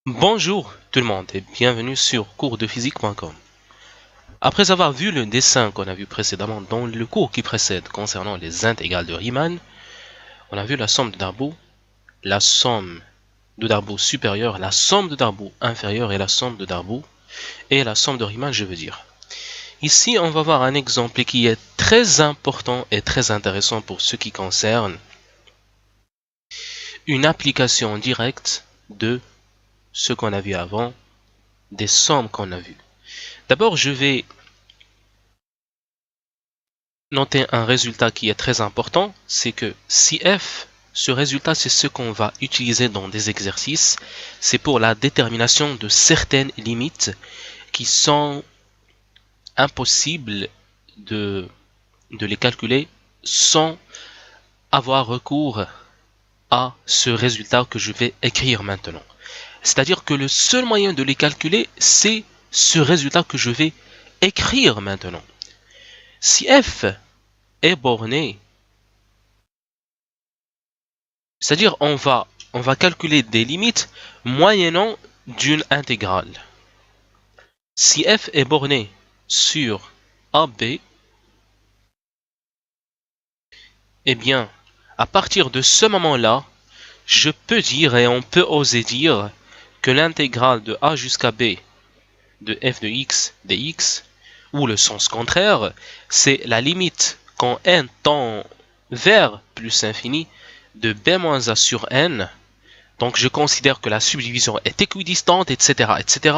Bonjour tout le monde et bienvenue sur coursdephysique.com. Après avoir vu le dessin qu'on a vu précédemment dans le cours qui précède concernant les intégrales de Riemann, on a vu la somme de Darboux, la somme de Darboux supérieure, la somme de Darboux inférieure et la somme de Darboux et la somme de Riemann, je veux dire. Ici, on va voir un exemple qui est très important et très intéressant pour ce qui concerne une application directe de ce qu'on a vu avant, des sommes qu'on a vues. D'abord, je vais noter un résultat qui est très important, c'est que si f, ce résultat c'est ce qu'on va utiliser dans des exercices, c'est pour la détermination de certaines limites qui sont impossibles de les calculer sans avoir recours à ce résultat que je vais écrire maintenant. C'est-à-dire que le seul moyen de les calculer, c'est ce résultat que je vais écrire maintenant. Si f est borné, c'est-à-dire on va calculer des limites moyennant d'une intégrale. Si f est borné sur AB, eh bien, à partir de ce moment-là, je peux dire et on peut oser dire que l'intégrale de a jusqu'à b de f de x dx, ou le sens contraire, c'est la limite quand n tend vers plus infini de b-a sur n. Donc je considère que la subdivision est équidistante, etc., etc.,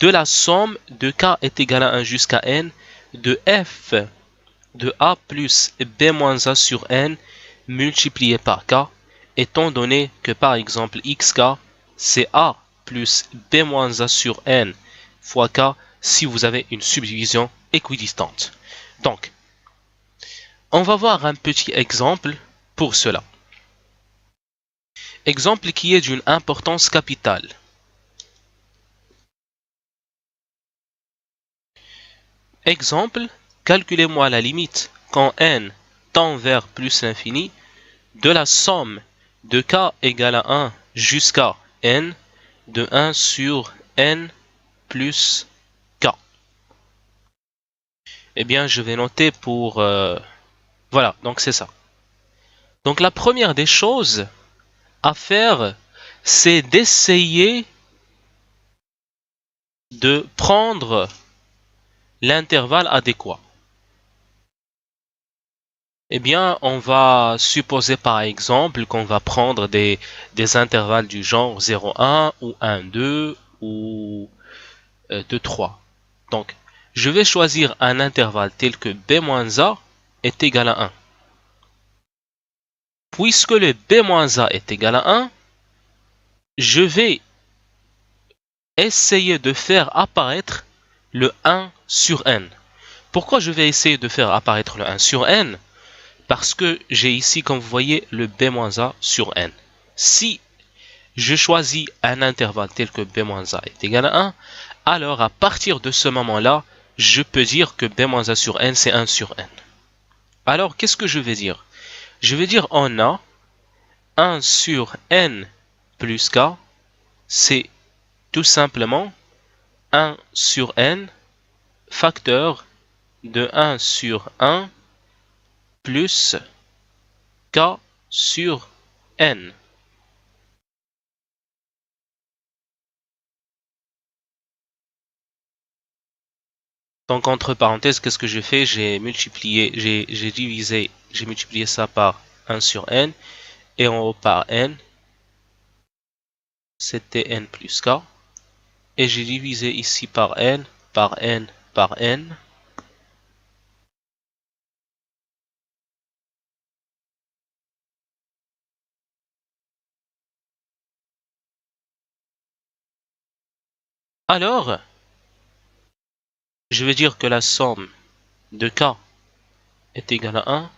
de la somme de k est égal à 1 jusqu'à n de f de a plus b-a sur n multiplié par k, étant donné que par exemple xk, c'est a plus b-a sur n fois k si vous avez une subdivision équidistante. Donc, on va voir un petit exemple pour cela. Exemple qui est d'une importance capitale. Exemple, calculez-moi la limite quand n tend vers plus l'infini de la somme de k égale à 1 jusqu'à n de 1 sur n plus k. Eh bien, je vais noter pour... voilà, donc c'est ça. Donc la première des choses à faire, c'est d'essayer de prendre l'intervalle adéquat. Eh bien, on va supposer par exemple qu'on va prendre des intervalles du genre 0,1 ou 1,2 ou 2,3. Donc, je vais choisir un intervalle tel que b-a est égal à 1. Puisque le b-a est égal à 1, je vais essayer de faire apparaître le 1 sur n. Pourquoi je vais essayer de faire apparaître le 1 sur n? Parce que j'ai ici, comme vous voyez, le b-a sur n. Si je choisis un intervalle tel que b-a est égal à 1, alors à partir de ce moment-là, je peux dire que b-a sur n, c'est 1 sur n. Alors, qu'est-ce que je vais dire? Je vais dire on a 1 sur n plus k, c'est tout simplement 1 sur n facteur de 1 sur 1 plus k sur n. Donc entre parenthèses, qu'est-ce que j'ai fait? J'ai multiplié, j'ai divisé, j'ai multiplié ça par 1 sur n et en haut par n, c'était n plus k. Et j'ai divisé ici par n, par n, par n. Alors, je vais dire que la somme de k est égale à 1.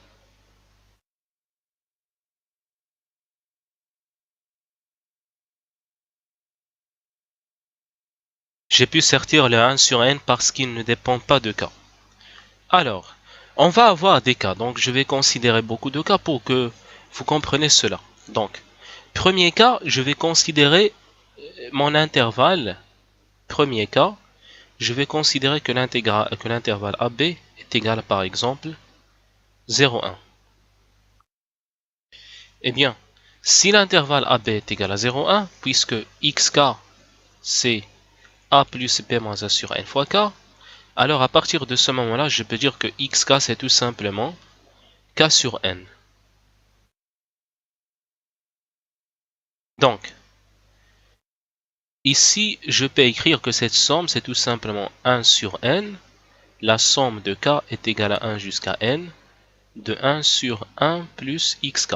J'ai pu sortir le 1 sur n parce qu'il ne dépend pas de k. Alors, on va avoir des cas, donc je vais considérer beaucoup de cas pour que vous compreniez cela. Donc, premier cas, je vais considérer mon intervalle, premier cas, je vais considérer que l'intervalle AB est égal, par exemple, 0,1. Eh bien, si l'intervalle AB est égal à 0,1, puisque xk c'est A plus B moins A sur n fois k, alors à partir de ce moment-là, je peux dire que xk c'est tout simplement k sur n. Donc, ici, je peux écrire que cette somme, c'est tout simplement 1 sur n. La somme de k est égale à 1 jusqu'à n de 1 sur 1 plus xk.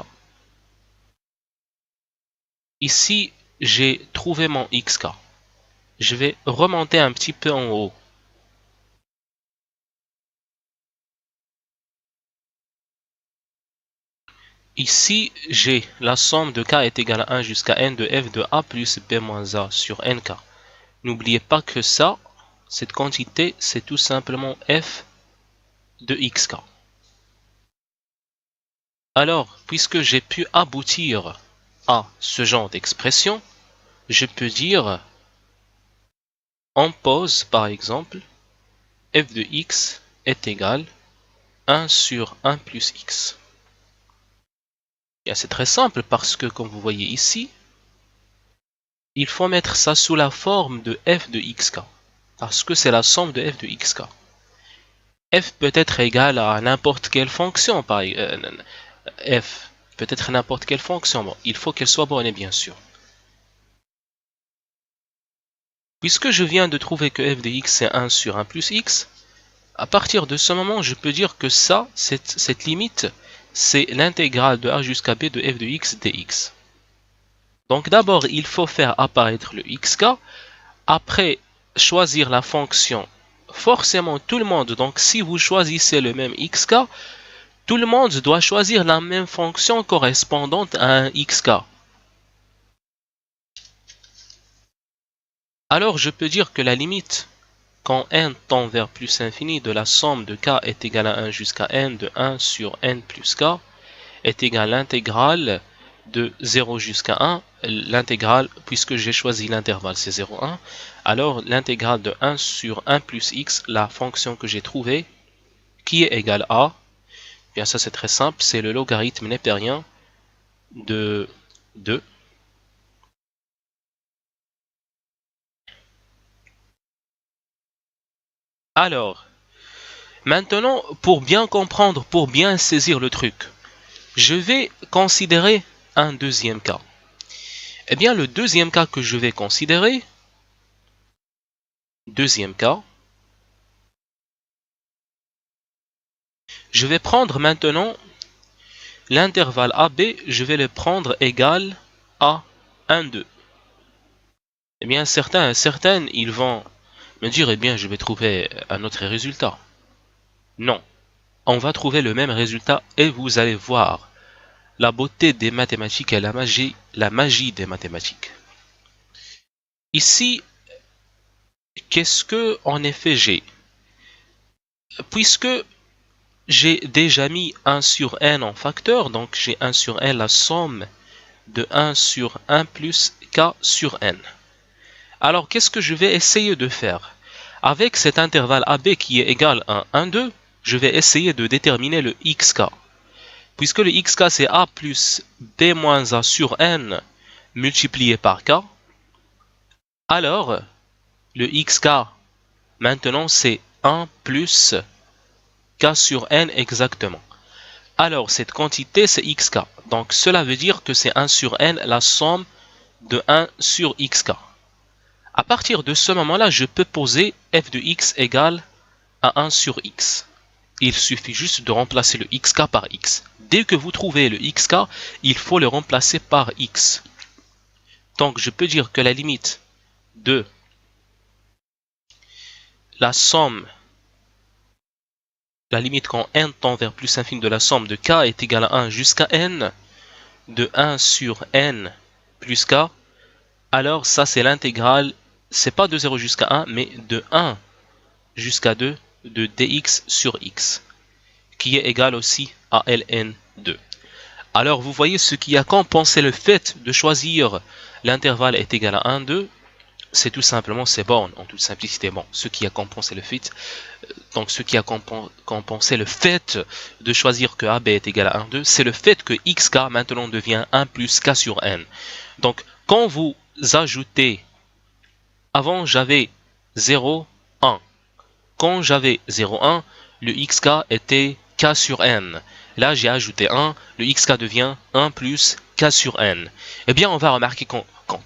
Ici, j'ai trouvé mon xk. Je vais remonter un petit peu en haut. Ici, j'ai la somme de k est égale à 1 jusqu'à n de f de a plus b moins a sur nk. N'oubliez pas que ça, cette quantité, c'est tout simplement f de xk. Alors, puisque j'ai pu aboutir à ce genre d'expression, je peux dire, on pose par exemple, f de x est égal à 1 sur 1 plus x. C'est très simple parce que, comme vous voyez ici, il faut mettre ça sous la forme de f de xk, parce que c'est la somme de f de xk. F peut être égal à n'importe quelle fonction, f peut être n'importe quelle fonction, bon, il faut qu'elle soit bornée bien sûr. Puisque je viens de trouver que f de x c'est 1 sur 1 plus x, à partir de ce moment, je peux dire que ça, cette limite, c'est l'intégrale de a jusqu'à b de f de x dx. Donc d'abord, il faut faire apparaître le xk, après choisir la fonction. Forcément, tout le monde, donc si vous choisissez le même xk, tout le monde doit choisir la même fonction correspondante à un xk. Alors je peux dire que la limite, quand n tend vers plus infini, de la somme de k est égale à 1 jusqu'à n de 1 sur n plus k, est égale à l'intégrale de 0 jusqu'à 1, l'intégrale, puisque j'ai choisi l'intervalle, c'est 0, 1, alors l'intégrale de 1 sur 1 plus x, la fonction que j'ai trouvée, qui est égale à, bien ça c'est très simple, c'est le logarithme népérien de 2. Alors, maintenant, pour bien comprendre, pour bien saisir le truc, je vais considérer un deuxième cas. Eh bien, le deuxième cas que je vais considérer, je vais prendre maintenant l'intervalle AB, je vais le prendre égal à 1, 2. Eh bien, certaines, ils vont me dire, eh bien, je vais trouver un autre résultat. Non, on va trouver le même résultat et vous allez voir la beauté des mathématiques et la magie des mathématiques. Ici, qu'est-ce que en effet j'ai? Puisque j'ai déjà mis 1 sur n en facteur, donc j'ai 1 sur n la somme de 1 sur 1 plus k sur n. Alors qu'est-ce que je vais essayer de faire? Avec cet intervalle AB qui est égal à 1, 2, je vais essayer de déterminer le xk. Puisque le xk c'est a plus b moins a sur n multiplié par k, alors le xk maintenant c'est 1 plus k sur n exactement. Alors cette quantité c'est xk. Donc cela veut dire que c'est 1 sur n la somme de 1 sur xk. À partir de ce moment-là, je peux poser f de x égale à 1 sur x. Il suffit juste de remplacer le xk par x. Dès que vous trouvez le xk, il faut le remplacer par x. Donc je peux dire que la limite de la somme, la limite quand n tend vers plus infini de la somme de k est égale à 1 jusqu'à n, de 1 sur n plus k, alors ça c'est l'intégrale, c'est pas de 0 jusqu'à 1, mais de 1 jusqu'à 2 de dx sur x, qui est égal aussi à ln2. Alors vous voyez ce qui a compensé le fait de choisir l'intervalle est égal à 1, 2, c'est tout simplement ces bornes, en toute simplicité. Bon, ce qui a compensé le fait, donc ce qui a compensé le fait de choisir que AB est égal à 1, 2, c'est le fait que xk maintenant devient 1 plus k sur n. Donc, quand vous ajoutez, avant j'avais 0, 1. Quand j'avais 0, 1, le xk était k sur n. Là, j'ai ajouté 1, le xk devient 1 plus k sur n. Eh bien, on va remarquer quand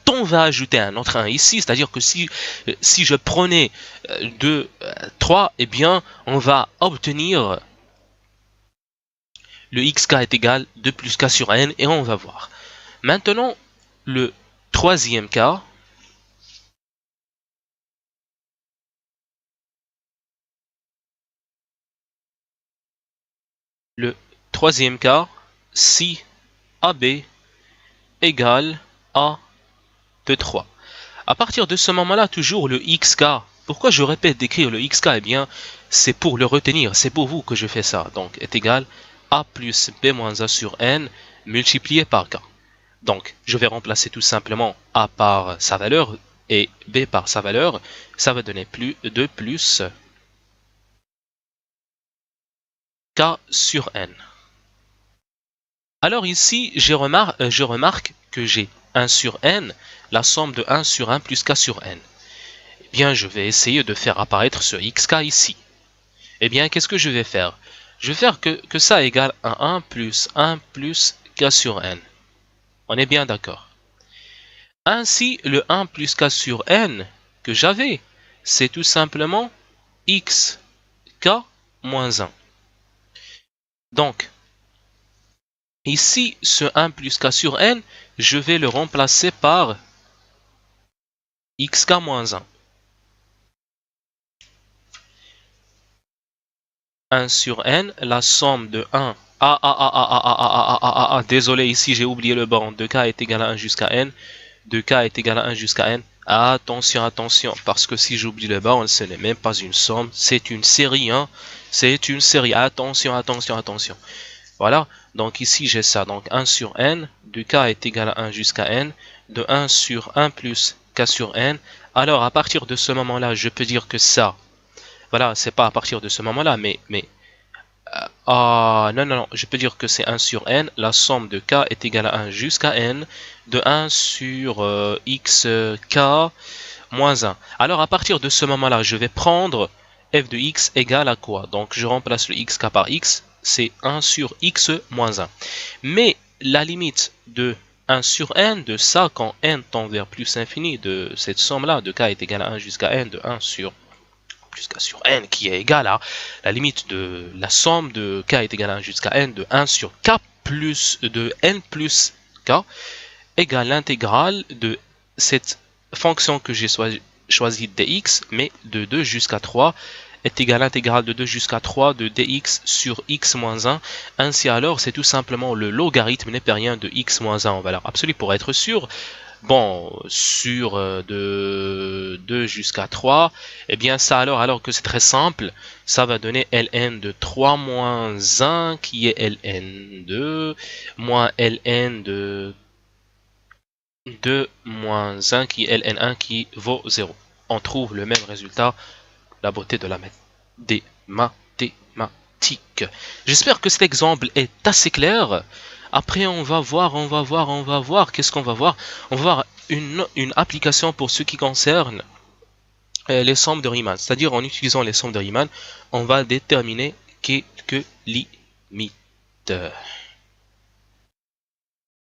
on va ajouter un autre 1 ici, c'est-à-dire que si je prenais 2, 3, eh bien, on va obtenir le xk est égal à 2 plus k sur n, et on va voir. Maintenant, le troisième cas, si AB égale A de 3. À partir de ce moment-là, toujours le xk. Pourquoi je répète d'écrire le xk? Eh bien, c'est pour le retenir, c'est pour vous que je fais ça. Donc, est égal à A plus B moins A sur N multiplié par K. Donc, je vais remplacer tout simplement A par sa valeur et B par sa valeur. Ça va donner plus 2 plus K sur N. Alors ici, je remarque que j'ai 1 sur N, la somme de 1 sur 1 plus K sur N. Eh bien, je vais essayer de faire apparaître ce xk ici. Eh bien, qu'est-ce que je vais faire? Je vais faire que ça égale à 1 plus k sur n. On est bien d'accord. Ainsi, le 1 plus k sur n que j'avais, c'est tout simplement xk moins 1. Donc, ici, ce 1 plus k sur n, je vais le remplacer par xk moins 1. 1 sur n, la somme de 1. Désolé, ici j'ai oublié le banc. 2k est égal à 1 jusqu'à n. 2k est égal à 1 jusqu'à n. Attention, attention, parce que si j'oublie le banc, ce n'est même pas une somme, c'est une série. C'est une série. Attention, attention, attention. Voilà, donc ici j'ai ça. Donc 1 sur n, 2k est égal à 1 jusqu'à n. De 1 sur 1 plus k sur n. Alors à partir de ce moment-là, je peux dire que ça, voilà, c'est pas à partir de ce moment-là, mais non, je peux dire que c'est 1 sur n, la somme de k est égale à 1 jusqu'à n, de 1 sur xk moins 1. Alors à partir de ce moment-là, je vais prendre f de x égale à quoi? Donc je remplace le xk par x, c'est 1 sur x moins 1. Mais la limite de 1 sur n, de ça, quand n tend vers plus infini, de cette somme-là, de k est égal à 1 jusqu'à n, de 1 sur plus k sur n, qui est égal à la limite de la somme de k est égal à 1 jusqu'à n de 1 sur k plus de n plus k égale l'intégrale de cette fonction que j'ai choisie dx, mais de 2 jusqu'à 3 est égal à l'intégrale de 2 jusqu'à 3 de dx sur x moins 1. Ainsi alors, c'est tout simplement le logarithme népérien de x moins 1 en valeur absolue pour être sûr. Bon, sur de 2 jusqu'à 3, eh bien ça alors que c'est très simple, ça va donner ln de 3 moins 1 qui est ln 2, moins ln de 2 moins 1 qui est ln1 qui vaut 0. On trouve le même résultat, la beauté de la des mathématiques. J'espère que cet exemple est assez clair. Après, on va voir, qu'est-ce qu'on va voir? On va voir une application pour ce qui concerne les sommes de Riemann. C'est-à-dire, en utilisant les sommes de Riemann, on va déterminer quelques limites.